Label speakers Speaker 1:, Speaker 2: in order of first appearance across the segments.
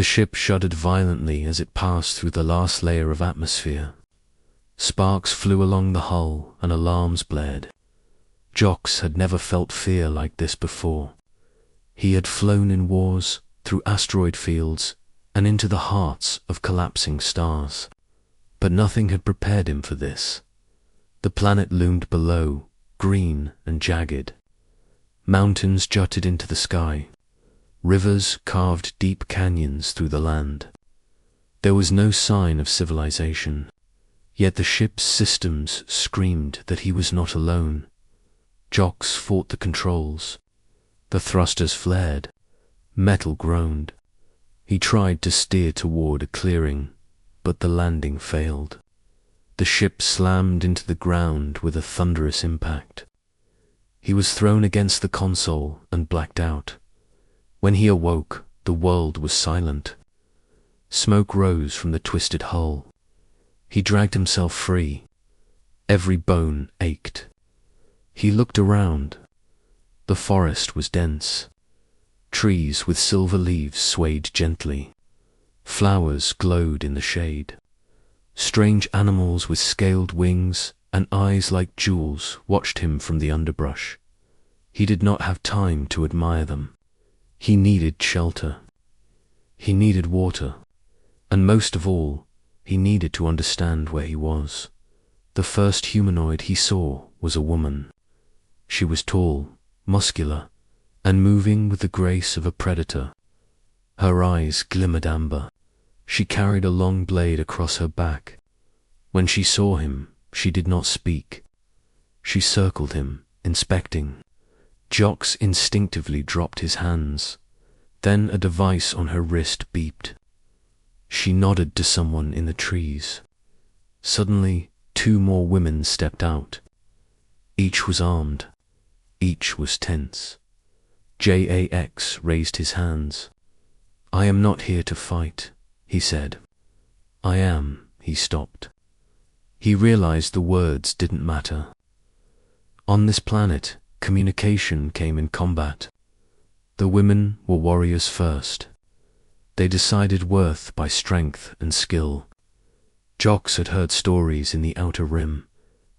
Speaker 1: The ship shuddered violently as it passed through the last layer of atmosphere. Sparks flew along the hull and alarms blared. Jox had never felt fear like this before. He had flown in wars, through asteroid fields, and into the hearts of collapsing stars. But nothing had prepared him for this. The planet loomed below, green and jagged. Mountains jutted into the sky. Rivers carved deep canyons through the land. There was no sign of civilization, yet the ship's systems screamed that he was not alone. Jox fought the controls. The thrusters flared. Metal groaned. He tried to steer toward a clearing, but the landing failed. The ship slammed into the ground with a thunderous impact. He was thrown against the console and blacked out. When he awoke, the world was silent. Smoke rose from the twisted hull. He dragged himself free. Every bone ached. He looked around. The forest was dense. Trees with silver leaves swayed gently. Flowers glowed in the shade. Strange animals with scaled wings and eyes like jewels watched him from the underbrush. He did not have time to admire them. He needed shelter. He needed water. And most of all, he needed to understand where he was. The first humanoid he saw was a woman. She was tall, muscular, and moving with the grace of a predator. Her eyes glimmered amber. She carried a long blade across her back. When she saw him, she did not speak. She circled him, inspecting. Jox instinctively dropped his hands. Then a device on her wrist beeped. She nodded to someone in the trees. Suddenly, 2 more women stepped out. Each was armed. Each was tense. Jax raised his hands. "I am not here to fight," he said. "I am," he stopped. He realized the words didn't matter. On this planet, communication came in combat. The women were warriors first. They decided worth by strength and skill. Jox had heard stories in the Outer Rim,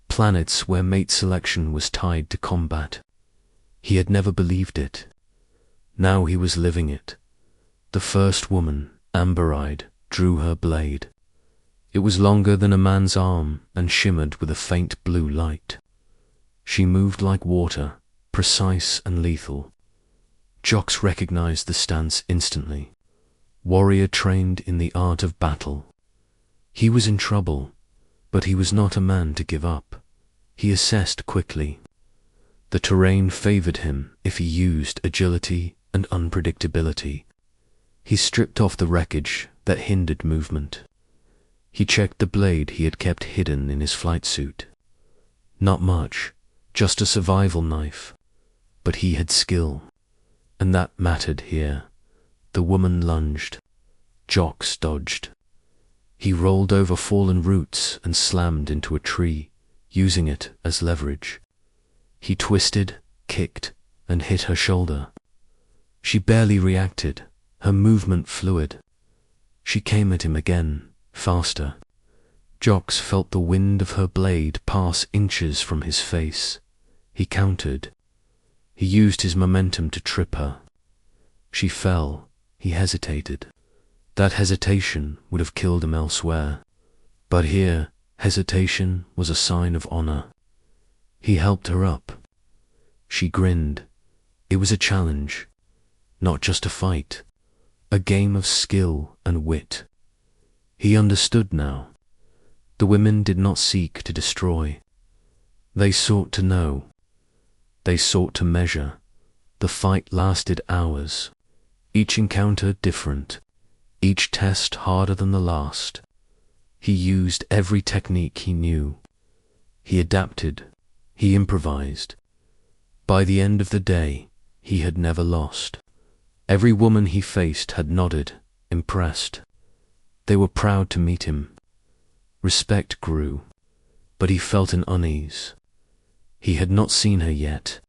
Speaker 1: planets where mate selection was tied to combat. He had never believed it. Now he was living it. The first woman, amber-eyed, drew her blade. It was longer than a man's arm and shimmered with a faint blue light. She moved like water, precise and lethal. Jox recognized the stance instantly. Warrior trained in the art of battle. He was in trouble, but he was not a man to give up. He assessed quickly. The terrain favored him if he used agility and unpredictability. He stripped off the wreckage that hindered movement. He checked the blade he had kept hidden in his flight suit. Not much, just a survival knife, but he had skill, and that mattered here. The woman lunged. Jox dodged. He rolled over fallen roots and slammed into a tree, using it as leverage. He twisted, kicked, and hit her shoulder. She barely reacted, her movement fluid. She came at him again, faster. Jox felt the wind of her blade pass inches from his face. He countered. He used his momentum to trip her. She fell. He hesitated. That hesitation would have killed him elsewhere. But here, hesitation was a sign of honor. He helped her up. She grinned. It was a challenge, not just a fight, a game of skill and wit. He understood now. The women did not seek to destroy. They sought to know. They sought to measure. The fight lasted hours. Each encounter different. Each test harder than the last. He used every technique he knew. He adapted. He improvised. By the end of the day, he had never lost. Every woman he faced had nodded, impressed. They were proud to meet him. Respect grew, but he felt an unease. He had not seen her yet.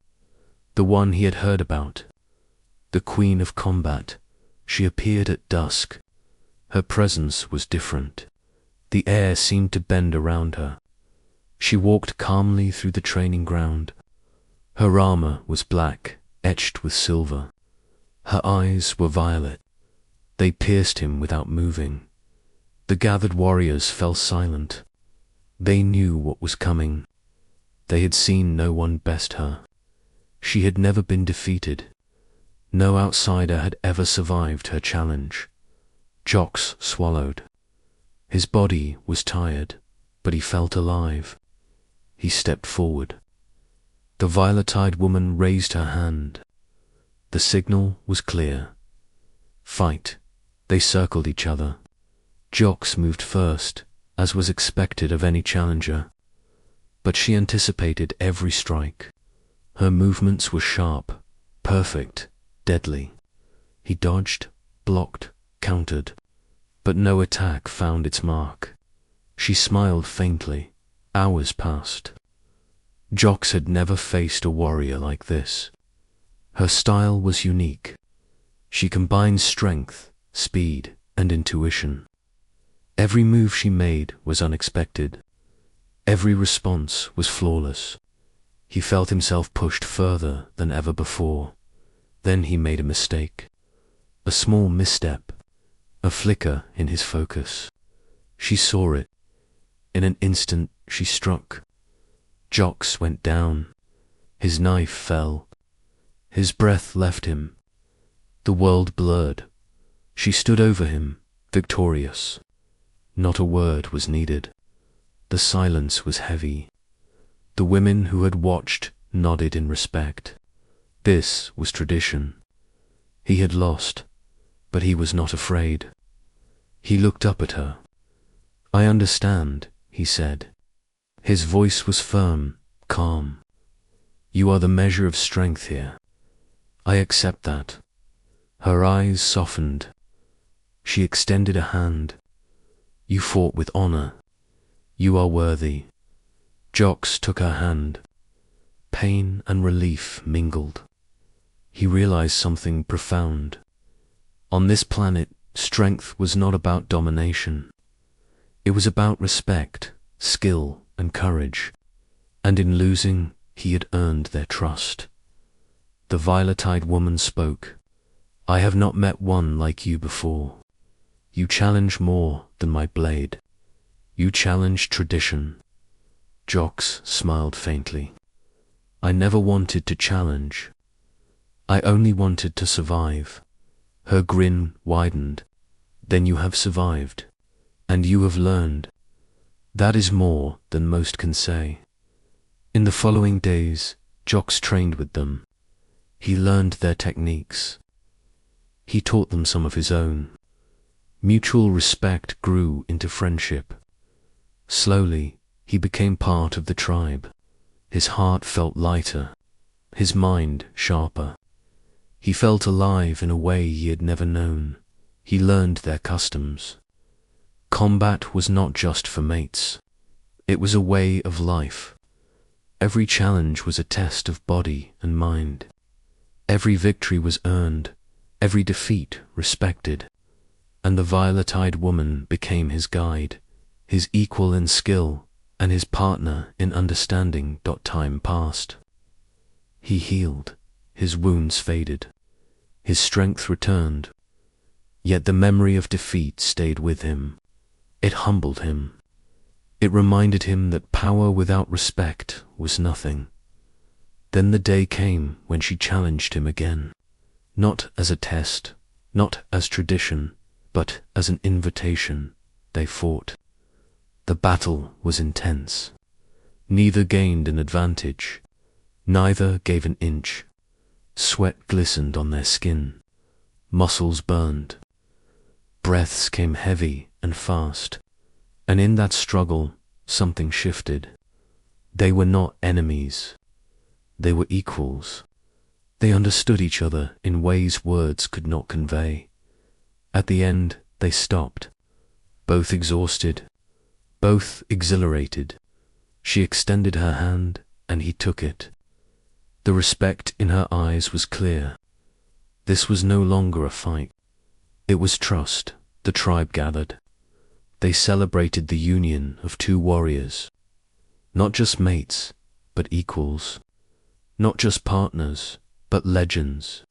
Speaker 1: The one he had heard about. The Queen of Combat. She appeared at dusk, Her presence was different. The air seemed to bend around her. She walked calmly through the training ground. Her armor was black, etched with silver. Her eyes were violet. They pierced him without moving. The gathered warriors fell silent. They knew what was coming. They had seen no one best her. She had never been defeated. No outsider had ever survived her challenge. Jox swallowed. His body was tired, but he felt alive. He stepped forward. The violet-eyed woman raised her hand. The signal was clear. Fight. They circled each other. Jox moved first, as was expected of any challenger. But she anticipated every strike. Her movements were sharp, perfect, deadly. He dodged, blocked, countered, but no attack found its mark. She smiled faintly. Hours passed. Jox had never faced a warrior like this. Her style was unique. She combined strength, speed, and intuition. Every move she made was unexpected. Every response was flawless. He felt himself pushed further than ever before. Then he made a mistake. A small misstep. A flicker in his focus. She saw it. In an instant she struck. Jox went down. His knife fell. His breath left him. The world blurred. She stood over him, victorious. Not a word was needed. The silence was heavy. The women who had watched nodded in respect. This was tradition. He had lost, but he was not afraid. He looked up at her. "I understand," he said. His voice was firm, calm. "You are the measure of strength here. I accept that." Her eyes softened. She extended a hand. "You fought with honor. You are worthy." Jox took her hand. Pain and relief mingled. He realized something profound. On this planet, strength was not about domination. It was about respect, skill, and courage. And in losing, he had earned their trust. The violet-eyed woman spoke. "I have not met one like you before. You challenge more than my blade. You challenge tradition." Jox smiled faintly. "I never wanted to challenge. I only wanted to survive." Her grin widened. "Then you have survived. And you have learned. That is more than most can say." In the following days, Jox trained with them. He learned their techniques. He taught them some of his own. Mutual respect grew into friendship. Slowly, he became part of the tribe. His heart felt lighter, his mind sharper. He felt alive in a way he had never known. He learned their customs. Combat was not just for mates. It was a way of life. Every challenge was a test of body and mind. Every victory was earned, every defeat respected. And the violet-eyed woman became his guide, his equal in skill, and his partner in understanding. Time passed. He healed. His wounds faded. His strength returned. Yet the memory of defeat stayed with him. It humbled him. It reminded him that power without respect was nothing. Then the day came when she challenged him again. Not as a test, not as tradition, but as an invitation. They fought. The battle was intense. Neither gained an advantage. Neither gave an inch. Sweat glistened on their skin. Muscles burned. Breaths came heavy and fast. And in that struggle, something shifted. They were not enemies. They were equals. They understood each other in ways words could not convey. At the end, they stopped. Both exhausted. Both exhilarated. She extended her hand, and he took it. The respect in her eyes was clear. This was no longer a fight. It was trust, The tribe gathered. They celebrated the union of two warriors. Not just mates, but equals. Not just partners, but legends.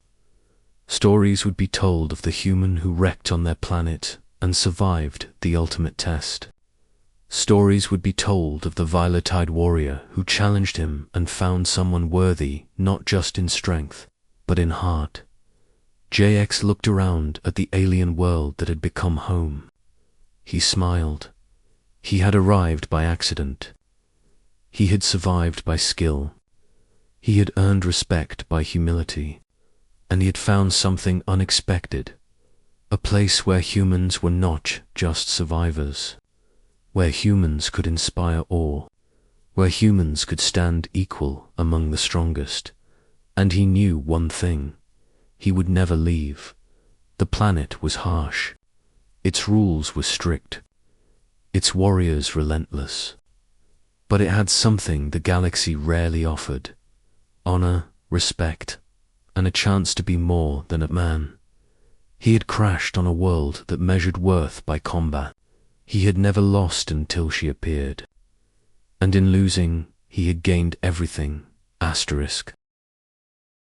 Speaker 1: Stories would be told of the human who wrecked on their planet and survived the ultimate test. Stories would be told of the violet-eyed warrior who challenged him and found someone worthy not just in strength, but in heart. JX looked around at the alien world that had become home. He smiled. He had arrived by accident. He had survived by skill. He had earned respect by humility. And he had found something unexpected. A place where humans were not just survivors. Where humans could inspire awe. Where humans could stand equal among the strongest. And he knew one thing. He would never leave. The planet was harsh. Its rules were strict. Its warriors relentless. But it had something the galaxy rarely offered. Honor, respect, and a chance to be more than a man. He had crashed on a world that measured worth by combat. He had never lost until she appeared. And in losing, he had gained everything, asterisk.